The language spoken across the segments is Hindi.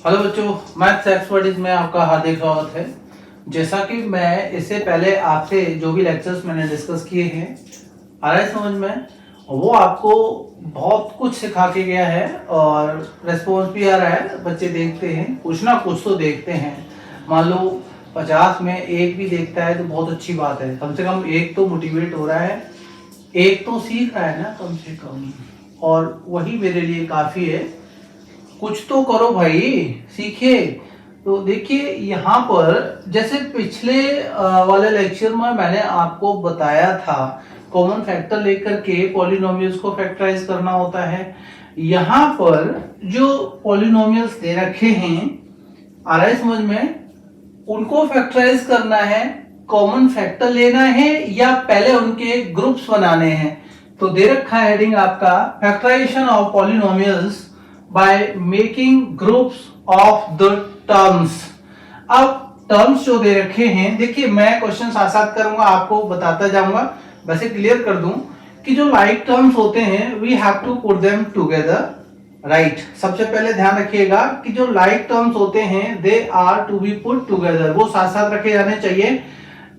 हेलो बच्चों, मैथ्स एक्सपर्टीज में आपका हार्दिक स्वागत है। जैसा कि मैं इससे पहले आपसे जो भी लेक्चर्स मैंने डिस्कस किए हैं, आ रहा है समझ में, वो आपको बहुत कुछ सिखा के गया है और रिस्पॉन्स भी आ रहा है। बच्चे देखते हैं, कुछ ना कुछ तो देखते हैं। मान लो 50 में एक भी देखता है तो बहुत अच्छी बात है। कम से कम एक तो मोटिवेट हो रहा है, एक तो सीख रहा है ना कम से कम, और वही मेरे लिए काफ़ी है। कुछ तो करो भाई, सीखे। तो देखिए यहाँ पर जैसे पिछले वाले लेक्चर में मैंने आपको बताया था, कॉमन फैक्टर लेकर के पॉलिनोमियल्स को फैक्टराइज करना होता है। यहाँ पर जो पॉलिनोमियल्स दे रखे हैं, आ रहा है समझ में, उनको फैक्टराइज करना है, कॉमन फैक्टर लेना है या पहले उनके ग्रुप्स बनाने हैं। तो दे रखा है हेडिंग आपका factorization of polynomials by making groups of the terms. अब टर्म्स जो दे रखे हैं, देखिए मैं क्वेश्चन साथ साथ करूंगा, आपको बताता जाऊंगा। वैसे क्लियर कर दूं कि जो लाइक टर्म्स होते हैं we have to put them together, right. सबसे पहले ध्यान रखिएगा कि जो लाइक टर्म्स होते हैं they are to be put together, वो साथ साथ रखे जाने चाहिए।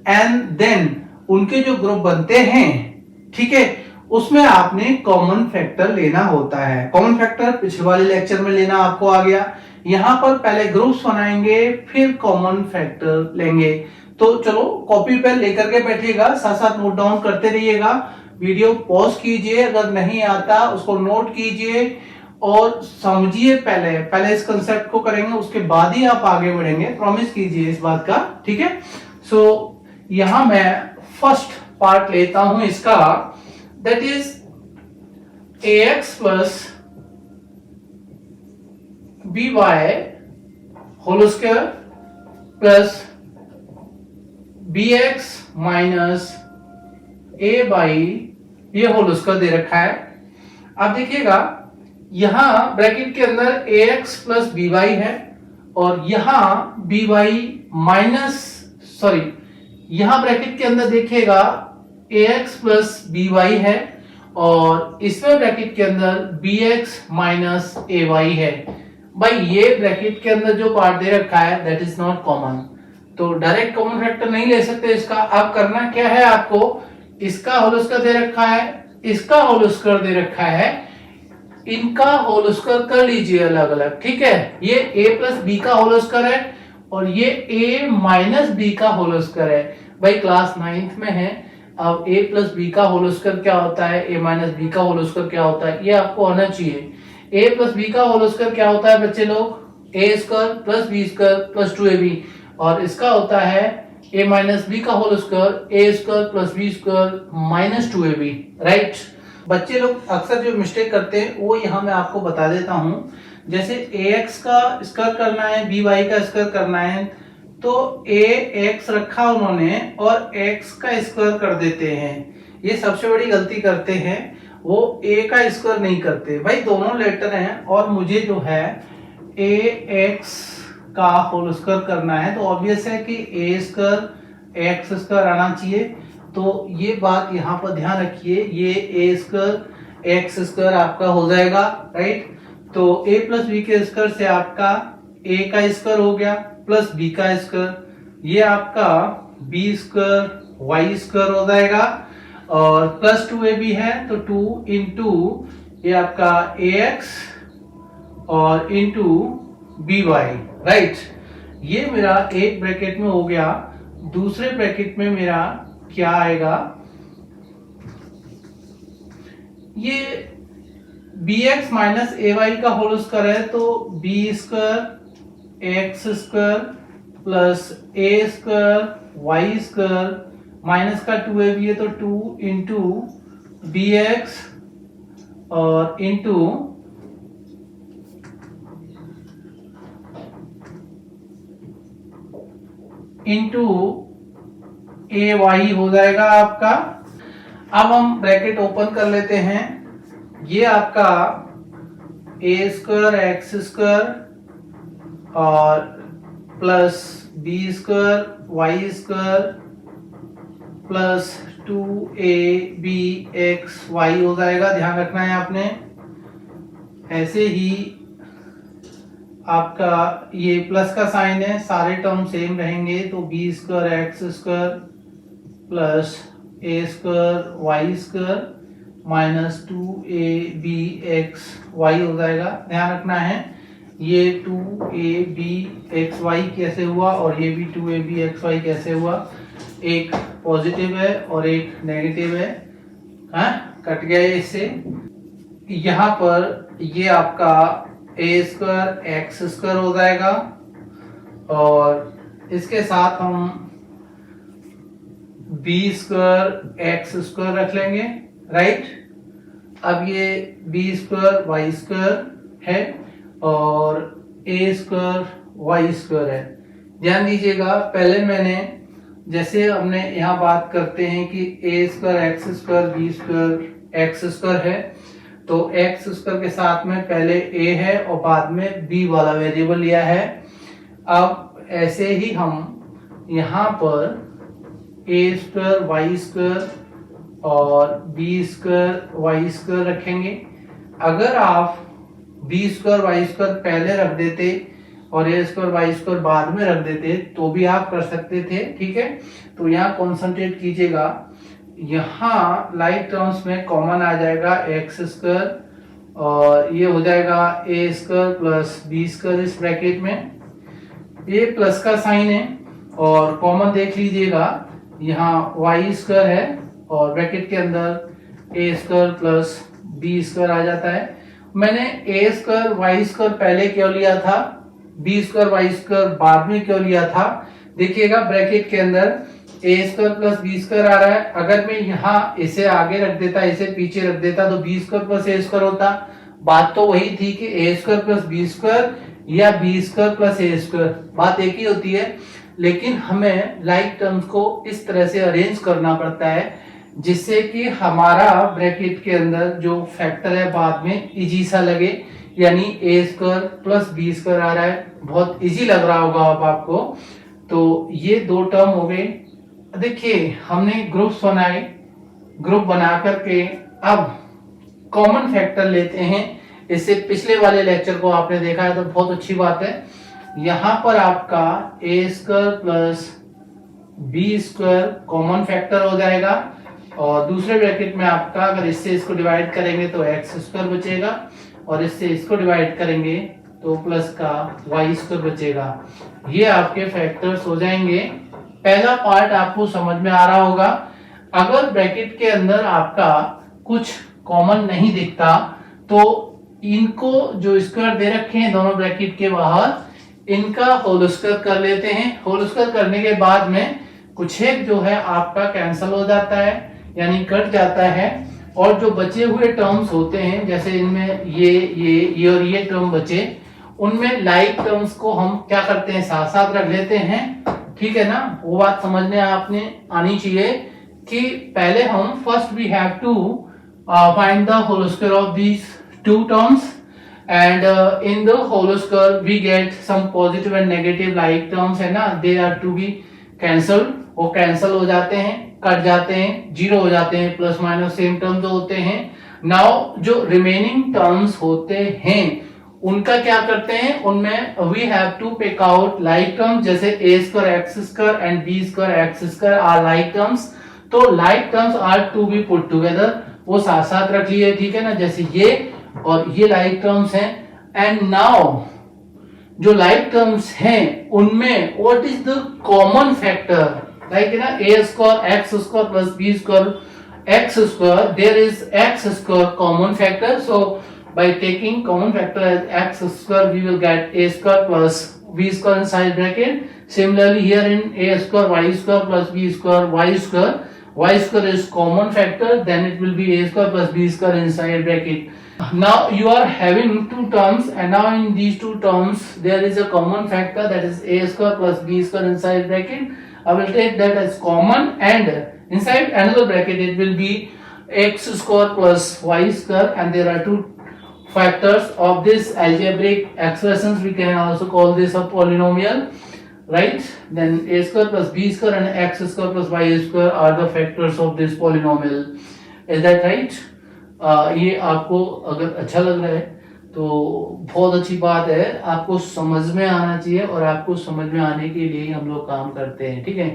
एंड देन उनके जो ग्रुप बनते हैं, ठीक है, उसमें आपने कॉमन फैक्टर लेना होता है। कॉमन फैक्टर पिछले वाले लेक्चर में लेना आपको आ गया। यहां पर पहले ग्रुप्स बनाएंगे फिर कॉमन फैक्टर लेंगे। तो चलो कॉपी पेन लेकर के बैठिएगा, साथ साथ नोट डाउन करते रहिएगा। वीडियो पॉज कीजिए, अगर नहीं आता उसको नोट कीजिए और समझिए। पहले इस कंसेप्ट को करेंगे, उसके बाद ही आप आगे बढ़ेंगे। प्रॉमिस कीजिए इस बात का, ठीक है। सो यहां मैं फर्स्ट पार्ट लेता हूं इसका, that is ax plus by whole square plus bx minus a by ये होल स्क्वायर दे रखा है। अब देखिएगा यहां ब्रैकेट के अंदर ax प्लस by है और यहां by माइनस, सॉरी, यहां ब्रैकेट के अंदर देखिएगा ax प्लस by है और इसमें ब्रैकेट के अंदर bx माइनस ay है। भाई ये ब्रैकेट के अंदर जो पार्ट दे रखा है दैट इज नॉट कॉमन, तो डायरेक्ट कॉमन फैक्टर नहीं ले सकते इसका। अब करना क्या है आपको, इसका होल स्क्वायर दे रखा है, इसका होल स्क्वायर दे रखा है, इनका होल स्क्वायर कर लीजिए अलग अलग, ठीक है। ये a प्लस बी का होल स्क्वायर है और ये a माइनस बी का होल स्क्वायर है। भाई क्लास 9th में है। अब a प्लस बी का होल स्क्वायर क्या होता है, a माइनस बी का होल स्क्वायर क्या होता है, ये आपको आना चाहिए। a प्लस बी का होल स्क्वायर क्या होता है बच्चे लोग, a square plus B square plus 2ab, और इसका होता है a माइनस बी का whole square a square plus B square minus 2ab, right. बच्चे लोग अक्सर जो मिस्टेक करते हैं वो यहाँ मैं आपको बता देता हूँ। जैसे ax का स्क्वायर करना है, by का स्क्वायर करना है, तो ax रखा उन्होंने और x का स्क्वायर कर देते हैं। ये सबसे बड़ी गलती करते हैं, वो a का स्क्वायर नहीं करते। भाई दोनों लेटर हैं और मुझे जो है ax का होल स्क्वायर करना है, तो ऑब्वियस है कि a स्क्वायर x स्क्वायर आना चाहिए। तो ये बात यहाँ पर ध्यान रखिए, ये a स्क्वायर x स्क्वायर आपका हो जाएगा, राइट। तो a प्लस बी के स्क्वायर से आपका a का स्क्वायर हो गया प्लस b का स्क्वायर, ये आपका b स्क्वायर y स्क्वायर हो जाएगा और प्लस 2ab है तो 2 इंटू ये आपका ax और इंटू by, राइट। ये मेरा एक ब्रैकेट में हो गया। दूसरे ब्रैकेट में मेरा क्या आएगा, ये bx माइनस ay का होल स्क्वायर है तो b square x square plus a square y square minus का 2ab है तो 2 इंटू bx और इंटू ay हो जाएगा आपका। अब हम ब्रैकेट ओपन कर लेते हैं। ये आपका a स्क्वायर एक्स स्क्वायर और plus b square Y square plus 2abxy हो जाएगा। ध्यान रखना है आपने। ऐसे ही आपका ये प्लस का साइन है, सारे टर्म सेम रहेंगे, तो B square x square plus A square Y square minus 2ab xy हो जाएगा। ध्यान रखना है ये 2ab xy कैसे हुआ और ये भी 2ab xy कैसे हुआ, एक पॉजिटिव है और एक नेगेटिव है, हाँ कट गया ये इससे। यहाँ पर ये आपका ए स्क्वायर एक्स स्क्वायर हो जाएगा और इसके साथ हम बी स्क्वायर एक्स स्क्वायर रख लेंगे, राइट। अब ये बी स्क्वायर वाई स्क्वायर है और ए स्क्वायर वाई स्क्वायर है। ध्यान दीजिएगा, पहले मैंने जैसे हमने यहाँ बात करते हैं कि A square x square B square x square है, तो एक्स स्क्वायर के साथ में पहले ए है और बाद में बी वाला वेरिएबल लिया है। अब ऐसे ही हम यहाँ पर ए स्क्वायर वाई स्क्वायर और बी स्क्वायर वाई स्क्वायर रखेंगे। अगर आप बी स्क्वायर वाई स्क्वायर पहले रख देते और ए स्क्वायर वाई स्क्वायर बाद में रख देते तो भी आप कर सकते थे, ठीक है। तो यहाँ कॉन्सेंट्रेट कीजिएगा, यहाँ लाइक टर्म्स में कॉमन आ जाएगा एक्स स्क्वायर और ये हो जाएगा ए स्क्वायर प्लस बी स्क्वायर इस ब्रैकेट में, ये प्लस का साइन है और कॉमन देख लीजिएगा, यहाँ वाई स्क्वायर है और ब्रैकेट के अंदर ए स्क्वायर प्लस बी स्क्वायर आ जाता है। मैंने ए स्क्वायर वाई स्क्वायर पहले क्यों लिया था, बी स्क्वायर वाई स्क्वायर बाद में क्यों लिया था, देखिएगा ब्रैकेट के अंदर ए स्क्वायर प्लस बी स्क्वायर आ रहा है। अगर मैं यहाँ इसे आगे रख देता, इसे पीछे रख देता तो B square plus A square होता। बात तो वही थी कि A square plus B square या B square plus A square, बात एक ही होती है। लेकिन हमें लाइक टर्म्स को इस तरह से अरेंज करना पड़ता है जिससे कि हमारा ब्रैकेट के अंदर जो फैक्टर है बाद में इजी सा लगे, यानी ए स्क्वायर प्लस बी स्क्वायर आ रहा है, बहुत इजी लग रहा होगा अब आपको। तो ये दो टर्म हो गए। देखिए हमने ग्रुप्स बनाए, ग्रुप बना करके अब कॉमन फैक्टर लेते हैं। इससे पिछले वाले लेक्चर को आपने देखा है तो बहुत अच्छी बात है। यहाँ पर आपका A square plus B square common factor हो जाएगा और दूसरे ब्रैकेट में आपका अगर इससे इसको डिवाइड करेंगे तो एक्स स्क्वायर बचेगा और इससे इसको डिवाइड करेंगे तो प्लस का वाई स्क्वायर बचेगा। ये आपके फैक्टर्स हो जाएंगे। पहला पार्ट आपको समझ में आ रहा होगा। अगर ब्रैकेट के अंदर आपका कुछ कॉमन नहीं दिखता तो इनको जो स्क्वायर दे रखे हैं दोनों ब्रैकेट के बाहर, इनका होल स्क्वायर कर लेते हैं। होल स्क्वायर करने के बाद में कुछ एक जो है आपका कैंसिल हो जाता है, यानी कट जाता है, और जो बचे हुए टर्म्स होते हैं जैसे इनमें ये और ये टर्म बचे, उनमें लाइक टर्म्स को हम क्या करते हैं साथ साथ रख लेते हैं, ठीक है ना। वो बात समझने आपने आनी चाहिए कि पहले हम first we have to find the whole square of these two terms and in the whole square we get some positive and negative like terms है ना, they are to be cancelled, वो कैंसिल हो जाते हैं, कट जाते हैं, जीरो हो जाते हैं, प्लस माइनस सेम टर्म जो होते हैं। नाउ जो रिमेनिंग टर्म्स होते हैं उनका क्या करते हैं, उनमें we have to pick out like terms, जैसे A square x square and B square x square are like terms. तो like terms are to be put together, वो साथ साथ रख लिए, ठीक है ना, जैसे ये और ये लाइक टर्म्स हैं। एंड नाउ जो लाइक टर्म्स हैं उनमें what is the common factor, like ना A square x square plus B square x square, there is x square common factor. So by taking common factor as x square we will get a square plus b square inside bracket. Similarly here in a square y square plus b square y square is common factor, then it will be a square plus b square inside bracket. Now you are having two terms and now in these two terms there is a common factor, that is a square plus b square inside bracket. I will take that as common and inside another bracket it will be x square plus y square, and there are two factors of this algebraic expressions. We can also call this a polynomial, right? Then a square plus b square and x square plus y square are the factors of this polynomial. Is that right? ये आपको अगर अच्छा लग रहा है तो बहुत अच्छी बात है, आपको समझ में आना चाहिए और आपको समझ में आने के लिए ही हम लोग काम करते हैं, ठीक है।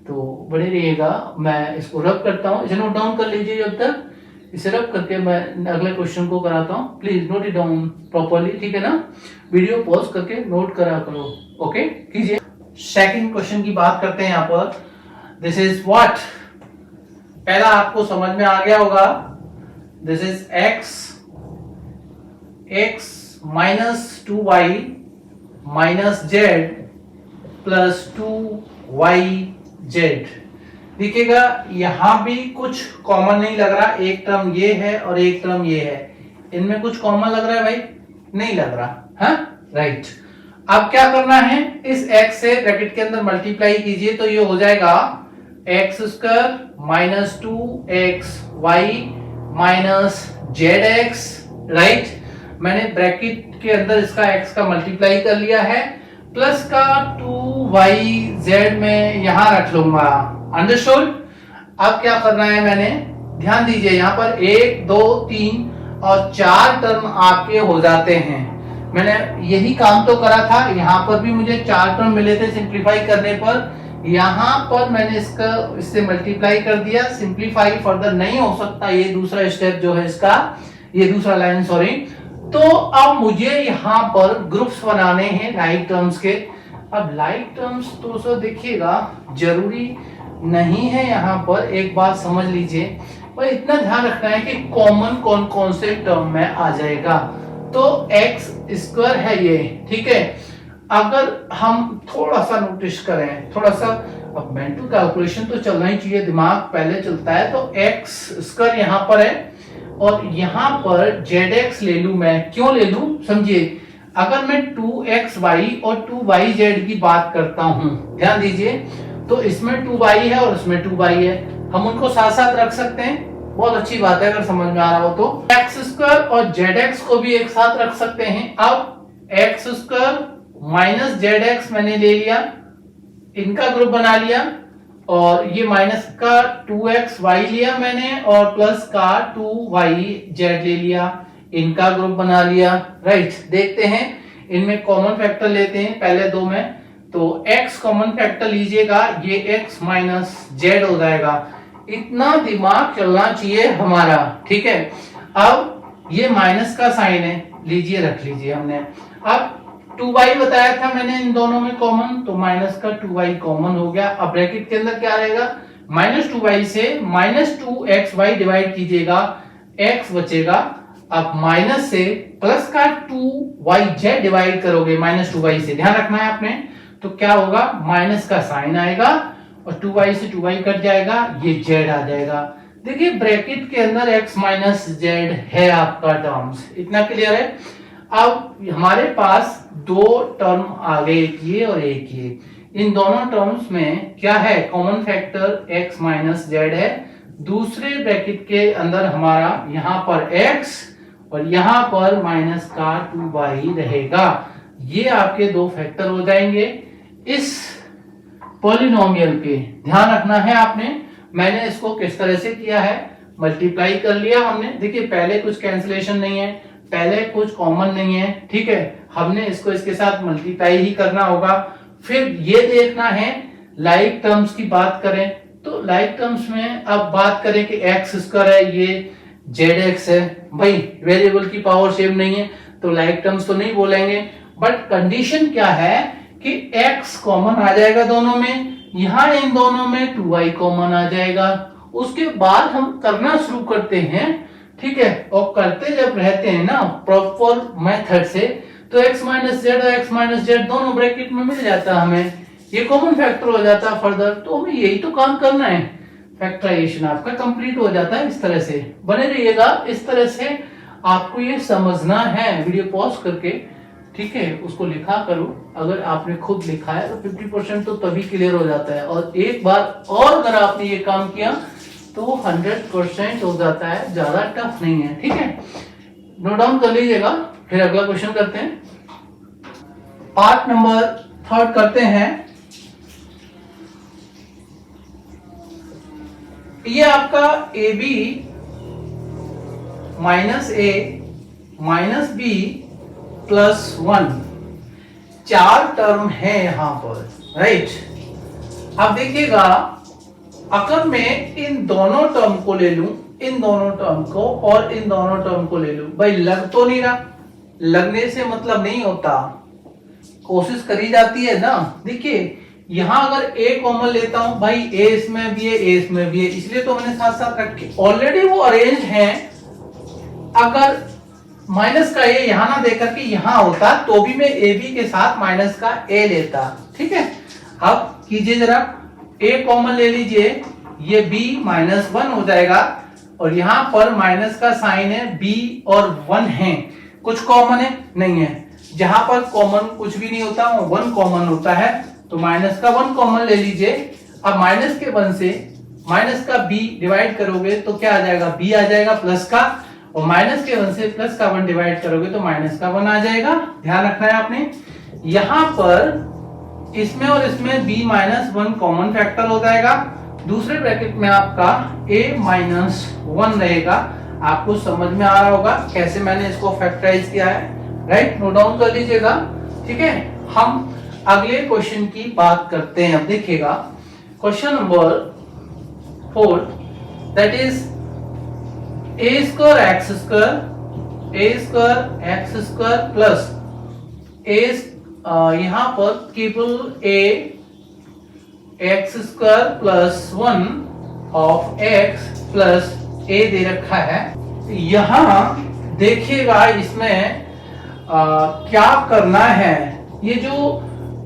तो बने रहिएगा, मैं इसको रब करता हूँ, इसे नोट डाउन कर लीजिए। जब तक इसे रब करके मैं अगले क्वेश्चन को कराता हूँ, please note it down properly, ठीक है ना। वीडियो पॉज करके नोट करा करो, ओके कीजिए। सेकंड क्वेश्चन की बात करते हैं यहाँ पर। दिस इज व्हाट, पहला आपको समझ में आ गया होगा, this is x minus 2y minus z plus 2yz। देखिएगा यहां भी कुछ कॉमन नहीं लग रहा, एक टर्म ये है और एक टर्म ये है, इनमें कुछ कॉमन लग रहा है भाई? नहीं लग रहा, हाँ राइट। अब क्या करना है, इस x से ब्रैकेट के अंदर मल्टीप्लाई कीजिए तो ये हो जाएगा x square minus 2xy minus Z, right. मैंने ब्रैकेट के अंदर इसका x का मल्टीप्लाई कर लिया है, प्लस का 2yz में यहां रख लूंगा, अंडरस्टूड। अब क्या करना है, मैंने ध्यान दीजिए यहाँ पर 1 2 3 और 4 टर्म आपके हो जाते हैं। मैंने यही काम तो करा था, यहाँ पर भी मुझे 4 टर्म मिले थे सिंप्लीफाई करने पर, यहाँ पर मैंने इससे मल्टीप्लाई कर दिया। सिंप्लीफाई फर्दर नहीं हो सकता, ये दूसरा स्टेप जो है इसका, ये दूसरा लाइन सॉरी। तो अब मुझे यहाँ पर ग्रुप्स बनाने हैं लाइक टर्म्स के। अब लाइक टर्म्स तो सर देखिएगा जरूरी नहीं है, यहाँ पर एक बात समझ लीजिए, पर इतना ध्यान रखना है कि कॉमन कौन कौन से टर्म में आ जाएगा। तो एक्स स्क्वायर है ये, ठीक है। अगर हम थोड़ा सा नोटिस करें, थोड़ा सा, अब मेंटल कैलकुलेशन तो चलना ही चाहिए, दिमाग पहले चलता है। तो एक्स स्क्वायर यहाँ पर है और यहाँ पर जेड ले लूं मैं, क्यों ले लूं समझिए। अगर मैं 2xy और 2yz की बात करता हूं, ध्यान दीजिए, तो इसमें 2y है और इसमें 2y है, हम उनको साथ साथ रख सकते हैं, बहुत अच्छी बात है अगर समझ में आ रहा हो तो। एक्स स्क्वायर और जेड को भी एक साथ रख सकते हैं। अब एक्स स्क्वायर माइनस जेड मैंने ले लिया, इनका ग्रुप बना लिया, और ये माइनस का 2xy लिया मैंने और प्लस का 2yz ले लिया, इनका ग्रुप बना लिया, राइट। देखते हैं इनमें कॉमन फैक्टर लेते हैं पहले दो में, तो x कॉमन फैक्टर लीजिएगा, ये x माइनस जेड हो जाएगा। इतना दिमाग चलना चाहिए हमारा, ठीक है। अब ये माइनस का साइन है, लीजिए रख लीजिए हमने। अब 2y बताया था मैंने इन दोनों में कॉमन, तो माइनस का 2y कॉमन हो गया। अब ब्रैकेट के अंदर क्या रहेगा, माइनस 2y से माइनस 2xy डिवाइड कीजिएगा, x बचेगा। अब माइनस से प्लस का 2yz डिवाइड करोगे माइनस 2y से, ध्यान रखना है आपने, तो क्या होगा, माइनस का साइन आएगा और 2y से 2y कट जाएगा, ये z आ जाएगा। देखिए ब्रैकेट के अंदर x माइनस जेड है आपका टर्म्स, इतना क्लियर है। अब हमारे पास दो टर्म आ गए, एक ये और एक ये। इन दोनों टर्म्स में क्या है, common factor x minus Z है। दूसरे ब्रैकेट के अंदर हमारा यहाँ पर x और यहाँ पर माइनस का 2y रहेगा। ये आपके दो फैक्टर हो जाएंगे इस पॉलिनोमियल के, ध्यान रखना है आपने। मैंने इसको किस तरह से किया है, मल्टीप्लाई कर लिया हमने। देखिए पहले कुछ कैंसिलेशन नहीं है, पहले कुछ कॉमन नहीं है, ठीक है। हमने इसको इसके साथ मल्टीप्लाई ही करना होगा। फिर ये देखना है लाइक टर्म्स की बात करें तो लाइक टर्म्स में अब बात करें कि एक्स स्क्वायर है, ये जेड एक्स है, भाई वेरिएबल की पावर सेम नहीं है तो लाइक टर्म्स तो नहीं बोलेंगे। बट कंडीशन क्या है कि x कॉमन आ जाएगा दोनों में, यहां इन दोनों में 2y कॉमन आ जाएगा। उसके बाद हम करना शुरू करते हैं, ठीक है। और करते जब रहते हैं ना प्रॉपर मेथड से, तो x माइनस जेड और x माइनस जेड दोनों ब्रैकेट में मिल जाता है हमें, ये कॉमन फैक्टर हो जाता है फर्दर। तो हमें यही तो काम करना है, फैक्टराइजेशन आपका कंप्लीट हो जाता है इस तरह से। बने रहिएगा, इस तरह से आपको ये समझना है, वीडियो पॉज करके, ठीक है, उसको लिखा करो। अगर आपने खुद लिखा है तो 50% तो तभी क्लियर हो जाता है, और एक बार और अगर आपने ये काम किया तो 100% हो जाता है, ज्यादा टफ नहीं है, ठीक है। नोट डाउन कर लीजिएगा, फिर अगला क्वेश्चन करते हैं। पार्ट नंबर 3 करते हैं। ये आपका AB minus A minus B plus 1, 4 term है यहां पर, राइट। अब देखिएगा, अगर मैं इन दोनों टर्म को ले लूं, इन दोनों टर्म को और इन दोनों टर्म को ले लूं, भाई लग तो नहीं रहा, लगने से मतलब नहीं होता, कोशिश करी जाती है ना। देखिए यहां अगर a कॉमन लेता हूं, भाई a इसमें भी है, a इसमें भी है, इसलिए तो मैंने साथ साथ रखे, ऑलरेडी वो अरेंज हैं। अगर माइनस का a यहां ना देकर के यहां होता तो भी मैं a b के साथ माइनस का a लेता, ठीक है। अब कीजिए जरा, a कॉमन ले लीजिए, ये b -1 हो जाएगा और यहां पर माइनस का साइन है, b और 1 है, कुछ कॉमन है नहीं है, जहां पर कॉमन कुछ भी नहीं होता वो 1 कॉमन होता है, तो माइनस का 1 कॉमन ले लीजिए। अब माइनस के 1 से माइनस का b डिवाइड करोगे तो क्या आ जाएगा, b आ जाएगा प्लस का, और माइनस के 1 से प्लस का 1 डिवाइड करोगे तो माइनस का 1 आ जाएगा। ध्यान रखना है आपने, यहां पर इसमें और इसमें b -1 कॉमन फैक्टर हो जाएगा, दूसरे ब्रैकेट में आपका a -1 रहेगा। आपको समझ में आ रहा होगा कैसे मैंने इसको फैक्टराइज किया है, राइट, नोट डाउन कर लीजिएगा, ठीक है। हम अगले क्वेश्चन की बात करते हैं। अब देखिएगा question number 4, that is a square x square plus a, यहां पर केवल a x square plus 1 of x plus a दे रखा है। यहां देखिएगा इसमें क्या करना है, ये जो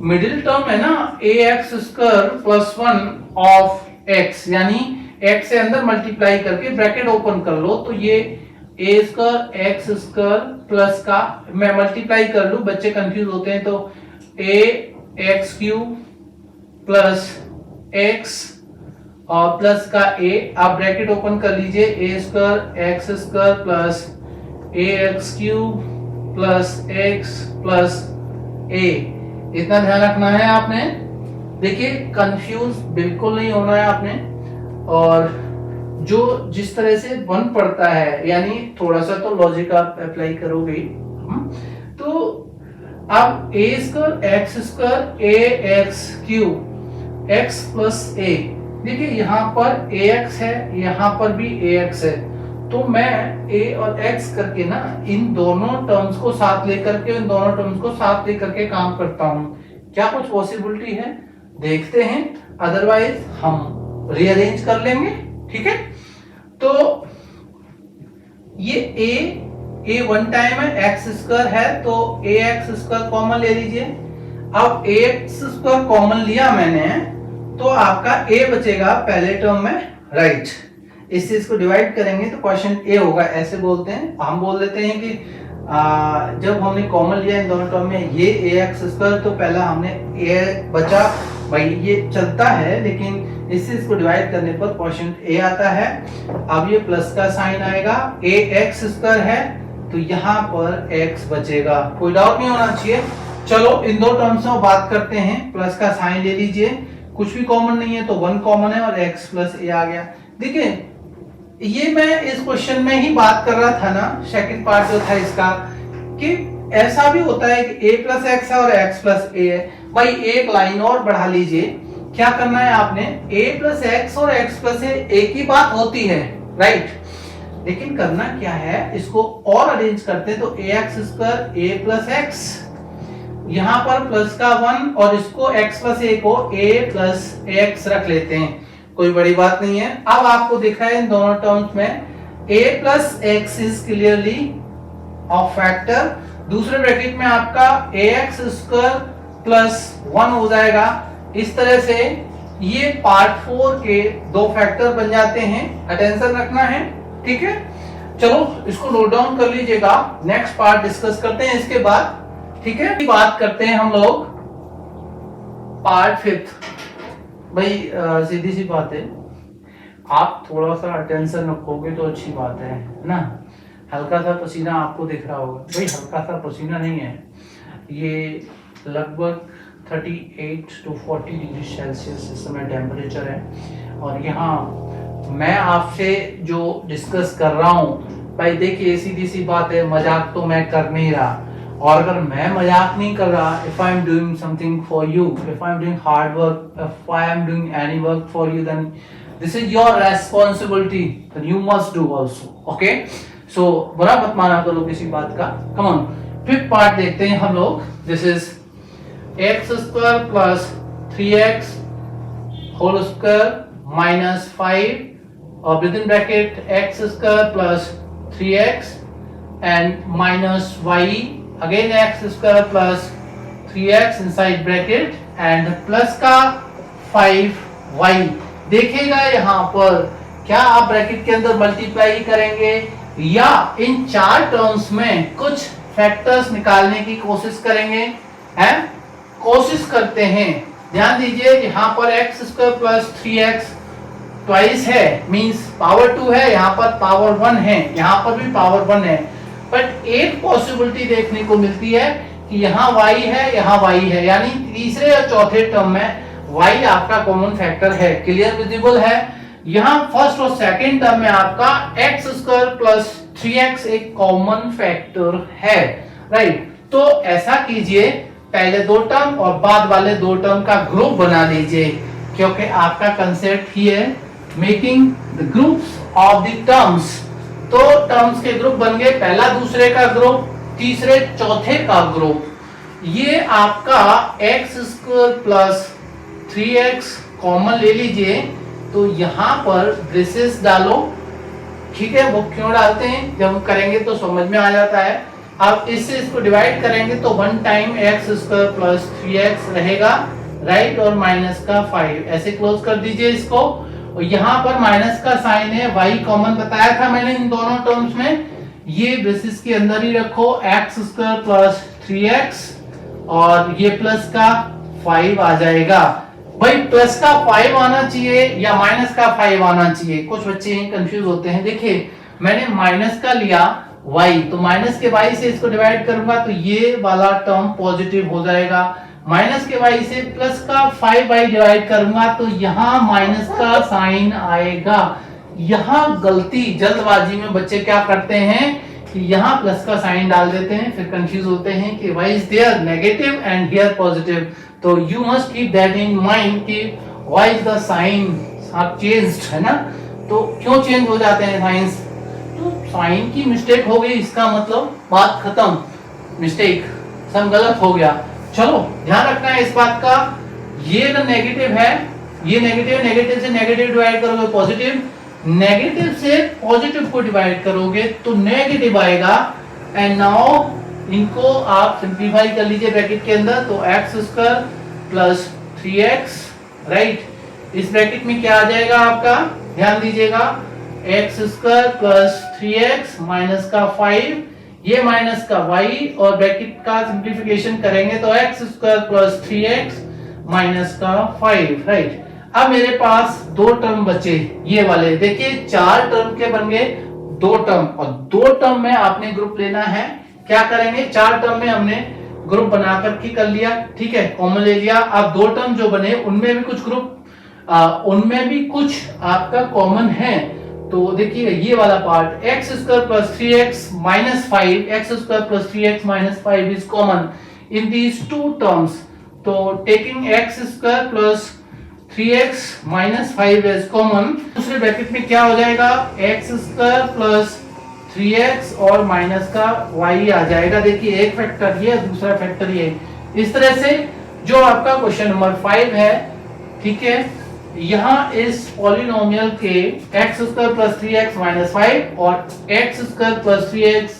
मिडिल टर्म है ना ax square plus 1 of x, यानी x से अंदर मल्टीप्लाई करके ब्रैकेट ओपन कर लो, तो ये a square x square plus का मैं मल्टीप्लाई कर लूं, बच्चे कंफ्यूज होते हैं, तो a x cube plus x और प्लस का a, आप ब्रैकेट ओपन कर लीजिए, a square x square plus ax cube plus x plus a, इतना ध्यान रखना है आपने। देखिए कंफ्यूज बिल्कुल नहीं होना है आपने, और जो जिस तरह से 1 पड़ता है, यानी थोड़ा सा तो लॉजिक आप अप्लाई करोगे, तो अब a square x square ax cube x plus a, देखिए यहाँ पर ax है, यहाँ पर भी ax है, तो मैं a और x करके ना इन दोनों टर्म्स को साथ लेकर के, इन दोनों टर्म्स को साथ लेकर के काम करता हूँ। क्या कुछ पॉसिबिलिटी है देखते हैं, अदरवाइज हम रीअरेंज कर लेंगे, ठीक है। तो ये a 1 टाइम है, x स्क्वायर है, तो ax स्क्वायर कॉमन ले लीजिए। अब ax स्क्वायर कॉमन लिया मैंने, तो आपका a बचेगा पहले टर्म में, राइट। इस चीज को डिवाइड करेंगे तो क्वेश्चन a होगा, ऐसे बोलते हैं, हम बोल देते हैं कि जब हमने कॉमन लिया इन दोनों टर्म में ये ax स्क्वायर, तो पहला हमने a बचा, भाई ये चलता है, लेकिन इस चीज को डिवाइड करने पर क्वेश्चन a आता है। अब ये प्लस का साइन आएगा, ax स्क्वायर है तो यहाँ पर x बचेगा, कोई डाउट नहीं होना चाहिए। चलो इन दो टर्म्स में बात करते हैं, प्लस का साइन ले लीजिए, कुछ भी कॉमन नहीं है तो 1 कॉमन है और x प्लस a आ गया। देखिए ये मैं इस क्वेश्चन में ही बात कर रहा था ना, सेकंड पार्ट जो था इसका, कि ऐसा भी होता है कि a प्लस x है और x प्लस a है, भाई एक लाइन और बढ़ा लीजिए। क्या करना है आपने, a प्लस x और x प्लस a एक ही बात होती है, राइट, लेकिन करना क्या है, इसको और अरेंज करते हैं, तो ax square a plus x, यहाँ पर प्लस का 1 और इसको x प्लस a को a प्लस x रख लेते हैं, कोई बड़ी बात नहीं है। अब आपको दिख रहा है इन दोनों टर्म्स में a plus x is clearly of factor, दूसरे ब्रैकेट में आपका ax स्क्वायर प्लस 1 हो जाएगा। इस तरह से ये पार्ट 4 के 2 फैक्टर बन जाते हैं, अटेंशन रखना है, ठीक है। चलो इसको नोट डाउन कर लीजिएगा, नेक्स्ट पार्ट डिस्कस करते हैं इसके बाद, ठीक है। बात करते हैं हम लोग पार्ट 5। भाई सीधी सी बात है, आप थोड़ा सा अटेंशन रखोगे तो अच्छी बात है ना। हल्का सा पसीना आपको दिख रहा होगा, भाई हल्का सा पसीना नहीं है, ये लगभग 38 to 40 डिग्री सेल्सियस इस समय टेम्परेचर है। और यहाँ मैं आपसे जो डिस्कस कर रहा हूँ, भाई देखिए सीधी सी बात है, मजाक तो मैं कर नहीं रहा, और अगर मैं मजाक नहीं कर रहा, if I am doing something for you, if I am doing hard work, if I am doing any work for you, then this is your responsibility, then you must do also. Okay, so बुरा मत माना करो किसी बात का। कम ऑन, फिफ्थ पार्ट देखते हैं हम लोग। This is x square plus 3x whole square minus 5 और within bracket x square plus 3x and minus y, again x square plus 3x inside bracket and plus का 5y। देखिएगा यहाँ पर क्या आप ब्रैकेट के अंदर मल्टीप्लाई करेंगे या इन चार टर्म्स में कुछ फैक्टर्स निकालने की कोशिश करेंगे, हैं? कोशिश करते हैं। ध्यान दीजिए यहाँ पर x square plus 3x twice है, मींस पावर 2 है, यहाँ पर पावर 1 है, यहाँ पर भी पावर 1 है। बट एक पॉसिबिलिटी देखने को मिलती है कि यहाँ y है, यहाँ y है, यानी तीसरे और चौथे टर्म में y आपका कॉमन फैक्टर है। क्लियर विजिबल है? यहाँ फर्स्ट और सेकंड टर्म में आपका एक्स स्क्वायर प्लस 3x एक कॉमन फैक्टर है, राइट? तो ऐसा कीजिए, पहले दो टर्म और बाद वाले दो टर्म का ग्रुप बना लीजिए, क्योंकि आपका कंसेप्ट ही है making the groups of the terms. तो टर्म्स के ग्रुप बन गए, पहला दूसरे का ग्रुप, तीसरे चौथे का ग्रुप। ये आपका x square plus 3x common ले लीजिए, तो यहाँ पर ब्रेसेस डालो, ठीक है? वो क्यों डालते हैं, जब हम करेंगे तो समझ में आ जाता है। अब इससे इसको डिवाइड करेंगे तो 1 time x square plus 3x रहेगा, राइट? और माइनस का 5, ऐसे क्लोज कर दीजिए इसको। और यहाँ पर माइनस का साइन है, y कॉमन बताया था मैंने इन दोनों टर्म्स में, ये ब्रेसेस के अंदर ही रखो, एक्स स्क्वायर प्लस 3x और ये प्लस का 5 आ जाएगा। भाई प्लस का 5 आना चाहिए या माइनस का 5 आना चाहिए? कुछ बच्चे कंफ्यूज होते हैं। देखिए मैंने माइनस का लिया y, तो माइनस के y से इसको डिवाइड करूंगा तो ये वाला टर्म पॉजिटिव हो जाएगा। माइनस के y से प्लस का 5y डिवाइड करूंगा तो यहाँ माइनस का साइन आएगा। यहाँ गलती जल्दबाजी में बच्चे क्या करते हैं कि यहाँ प्लस का साइन डाल देते हैं, फिर कंफ्यूज होते हैं कि y is there negative and here positive। तो you must keep that in mind कि why is the sign changed, है ना? तो क्यों चेंज हो जाते हैं साइंस? तो साइन की मिस्टेक हो गई, इसका मतलब बात खत्म, मिस्टेक, सब गलत हो गया। चलो ध्यान रखना है इस बात का। ये अगर नेगेटिव है, ये नेगेटिव, नेगेटिव से नेगेटिव डिवाइड करोगे पॉजिटिव, नेगेटिव से पॉजिटिव को डिवाइड करोगे तो नेगेटिव आएगा। एंड नाउ इनको आप सिंप्लीफाई कर लीजिए ब्रैकेट के अंदर, तो x square plus 3x, right? इस ब्रैकेट में क्या आ जाएगा आपका, ध्यान दीजिएगा, x square plus 3x minus का 5, ये माइनस का y, और ब्रैकेट का सिंप्लीफिकेशन करेंगे तो x square plus 3x minus का 5, राइट? अब मेरे पास दो टर्म बचे, ये वाले देखिए, चार टर्म के बन गए दो टर्म, और दो टर्म में आपने ग्रुप लेना है। क्या करेंगे, चार टर्म में हमने ग्रुप बनाकर के कर लिया, ठीक है, कॉमन ले लिया। अब दो टर्म जो बने उनमें भी कुछ ग्रुप, उनमें भी कुछ आपका कॉमन है। तो देखिए ये वाला part, X square plus 3x minus 5, X square plus 3x minus 5 is common in these two terms. तो taking X square plus 3x minus 5 as common, दूसरे ब्रैकेट में क्या हो जाएगा, एक्स स्क्वायर प्लस 3x और माइनस का y आ जाएगा। देखिए एक फैक्टर ये, दूसरा फैक्टर ये। इस तरह से जो आपका क्वेश्चन नंबर 5 है, ठीक है, यहाँ इस पॉलिनोमियल के x square plus 3x minus 5 और x square plus 3x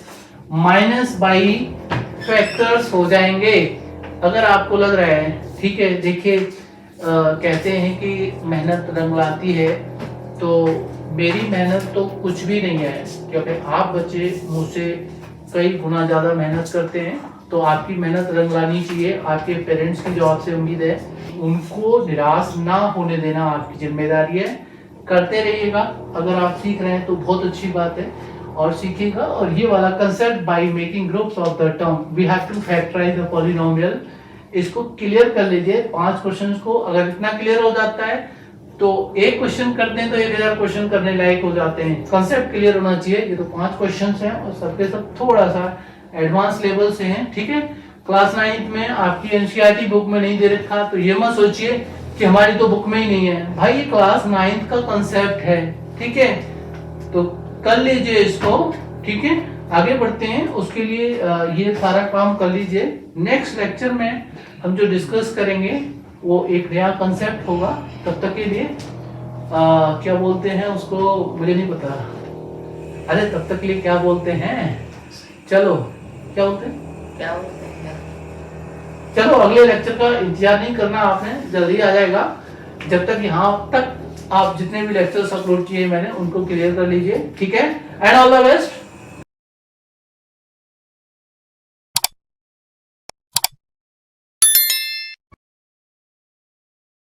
minus by factors हो जाएंगे। अगर आपको लग रहा है, ठीक है, देखिए कहते हैं कि मेहनत रंग लाती है, तो मेरी मेहनत तो कुछ भी नहीं है, क्योंकि आप बच्चे मुझसे कई गुना ज्यादा मेहनत करते हैं। तो आपकी मेहनत रंग लानी चाहिए, आपके पेरेंट्स की जो आपसे उम्मीद है उनको निराश ना होने देना आपकी जिम्मेदारी है। करते रहिएगा, अगर आप सीख रहे हैं तो बहुत अच्छी बात है, और सीखिएगा। और ये वाला concept, by making groups of the term we have to factorize the polynomial, इसको क्लियर कर लीजिए 5 क्वेश्चंस को। अगर इतना क्लियर हो जाता है तो एक क्वेश्चन करते हैं तो 1000 क्वेश्चन करने लायक हो जाते हैं। कंसेप्ट क्लियर होना चाहिए। ये तो 5 क्वेश्चंस हैं और सबके सब थोड़ा सा एडवांस लेवल से हैं, ठीक है। क्लास 9th में आपकी एनसीईआरटी बुक में नहीं दे रखा, तो ये मत सोचिए कि हमारी तो बुक में ही नहीं है भाई, ये क्लास 9th का कंसेप्ट है, ठीक है। तो कर लीजिए इसको, ठीक है। आगे बढ़ते हैं, उसके लिए ये सारा काम कर लीजिए। नेक्स्ट लेक्चर में हम जो डिस्कस करेंगे वो एक नया कंसेप्ट होगा। तब तक के लिए क्या बोलते हैं उसको, मुझे नहीं पता। अरे तब तक के लिए क्या बोलते हैं, चलो क्या बोलते हैं, चलो अगले लेक्चर का इंतजार नहीं करना आपने, जल्दी आ जाएगा। जब तक यहाँ तक आप जितने भी लेक्चर्स अपलोड किए मैंने उनको क्लियर कर लीजिए, ठीक है। And all the best.